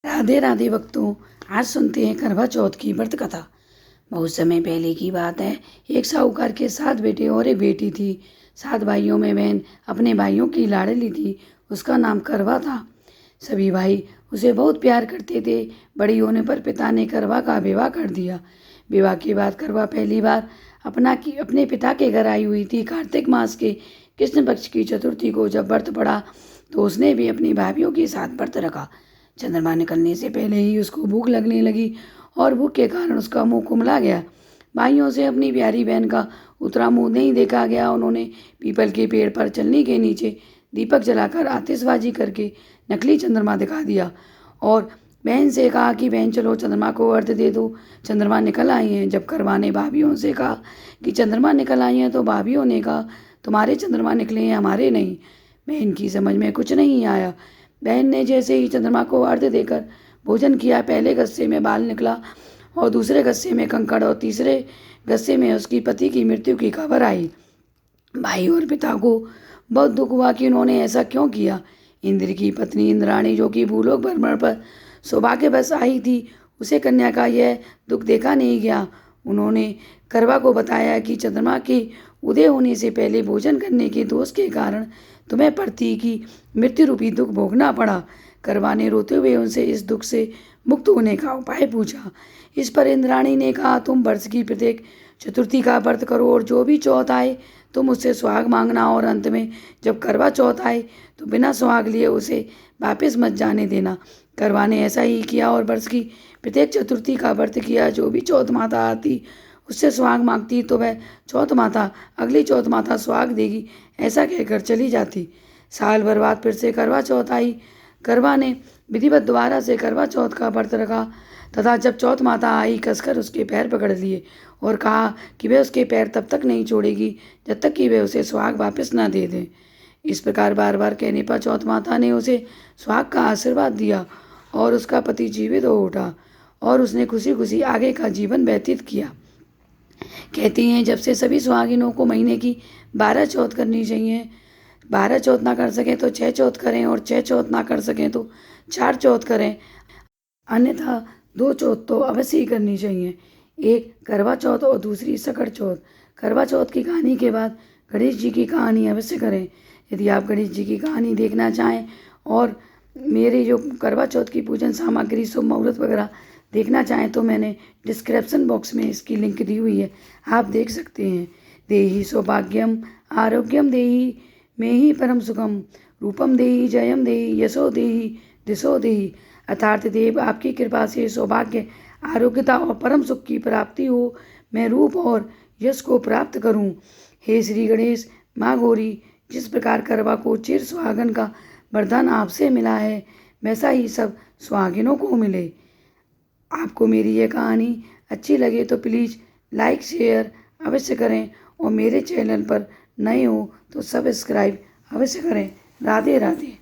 राधे राधे भक्तों, आज सुनते हैं करवा चौथ की व्रत कथा। बहुत समय पहले की बात है। एक साहूकार के 7 बेटे और एक बेटी थी। 7 भाइयों में बहन अपने भाइयों की लाडली थी। उसका नाम करवा था। सभी भाई उसे बहुत प्यार करते थे। बड़ी होने पर पिता ने करवा का विवाह कर दिया। विवाह के बाद करवा पहली बार अपने पिता के घर आई हुई थी। कार्तिक मास के कृष्ण पक्ष की चतुर्थी को जब व्रत पड़ा तो उसने भी अपनी भाभीियों के साथ व्रत रखा। चंद्रमा निकलने से पहले ही उसको भूख लगने लगी और भूख के कारण उसका मुंह कुमला गया। भाइयों से अपनी प्यारी बहन का उतरा मुंह नहीं देखा गया। उन्होंने पीपल के पेड़ पर चलनी के नीचे दीपक जलाकर आतिशबाजी करके नकली चंद्रमा दिखा दिया और बहन से कहा कि बहन चलो चंद्रमा को अर्घ दे दो, चंद्रमा निकल आई हैं। जब करवा ने भाभीियों से कहा कि चंद्रमा निकल आई हैं तो भाभीियों ने कहा तुम्हारे चंद्रमा निकले हैं, हमारे नहीं। बहन की समझ में कुछ नहीं आया। बहन ने जैसे ही चंद्रमा को अर्घ देकर भोजन किया, पहले गस्से में बाल निकला और दूसरे गस्से में कंकड़ और तीसरे गस्से में उसकी पति की मृत्यु की खबर आई। भाई और पिता को बहुत दुख हुआ कि उन्होंने ऐसा क्यों किया। इंद्र की पत्नी इंद्राणी, जो कि भूलोक भ्रमण पर सौभाग्यवश आई थी, उसे कन्या का यह दुख देखा नहीं गया। उन्होंने करवा को बताया कि चंद्रमा के उदय होने से पहले भोजन करने के दोष के कारण तुम्हें पति की मृत्यु रूपी दुख भोगना पड़ा। करवा ने रोते हुए उनसे इस दुख से मुक्त होने का उपाय पूछा। इस पर इंद्राणी ने कहा तुम वर्ष की प्रत्येक चतुर्थी का व्रत करो और जो भी चौथ आए तुम उससे सुहाग मांगना और अंत में जब करवा चौथ आए तो बिना सुहाग लिए उसे वापस मत जाने देना। करवा ने ऐसा ही किया और वर्ष की प्रत्येक चतुर्थी का व्रत किया। जो भी चौथ माता आती उससे सुहाग मांगती तो वह चौथ माता अगली चौथ माता सुहाग देगी ऐसा कहकर चली जाती। साल भर बाद फिर से करवा चौथ आई। करवा ने विधिवत द्वारा से करवा चौथ का व्रत रखा तथा जब चौथ माता आई कसकर उसके पैर पकड़ लिए और कहा कि वह उसके पैर तब तक नहीं छोड़ेगी जब तक कि वह उसे सुहाग वापस ना दे दे। इस प्रकार बार बार कहने पर चौथ माता ने उसे सुहाग का आशीर्वाद दिया और उसका पति जीवित हो उठा और उसने खुशी खुशी आगे का जीवन व्यतीत किया। कहती हैं जब से सभी सुहागिनों को महीने की 12 चौथ करनी चाहिए। 12 चौथ ना कर सकें तो 6 चौथ करें और 6 चौथ ना कर सकें तो 4 चौथ करें, अन्यथा 2 चौथ तो अवश्य ही करनी चाहिए। एक करवा चौथ और दूसरी सकड़ चौथ। करवा चौथ की कहानी के बाद गणेश जी की कहानी अवश्य करें। यदि आप गणेश जी की कहानी देखना चाहें और मेरी जो करवा चौथ की पूजन सामग्री शुभ मुहूर्त वगैरह देखना चाहें तो मैंने डिस्क्रिप्शन बॉक्स में इसकी लिंक दी हुई है, आप देख सकते हैं। देहि सौभाग्यम आरोग्यम देहि में ही परम सुखम रूपम देहि जयम देहि यशो देहि दिशो देहि। अर्थात देव आपकी कृपा से सौभाग्य आरोग्यता और परम सुख की प्राप्ति हो, मैं रूप और यश को प्राप्त करूं। हे श्री गणेश माँ गौरी, जिस प्रकार करवा को चिर सुहागन का वरदान आपसे मिला है वैसा ही सब सुहागिनों को मिले। आपको मेरी ये कहानी अच्छी लगे तो प्लीज़ लाइक शेयर अवश्य करें और मेरे चैनल पर नए हो तो सब्सक्राइब अवश्य करें। राधे राधे।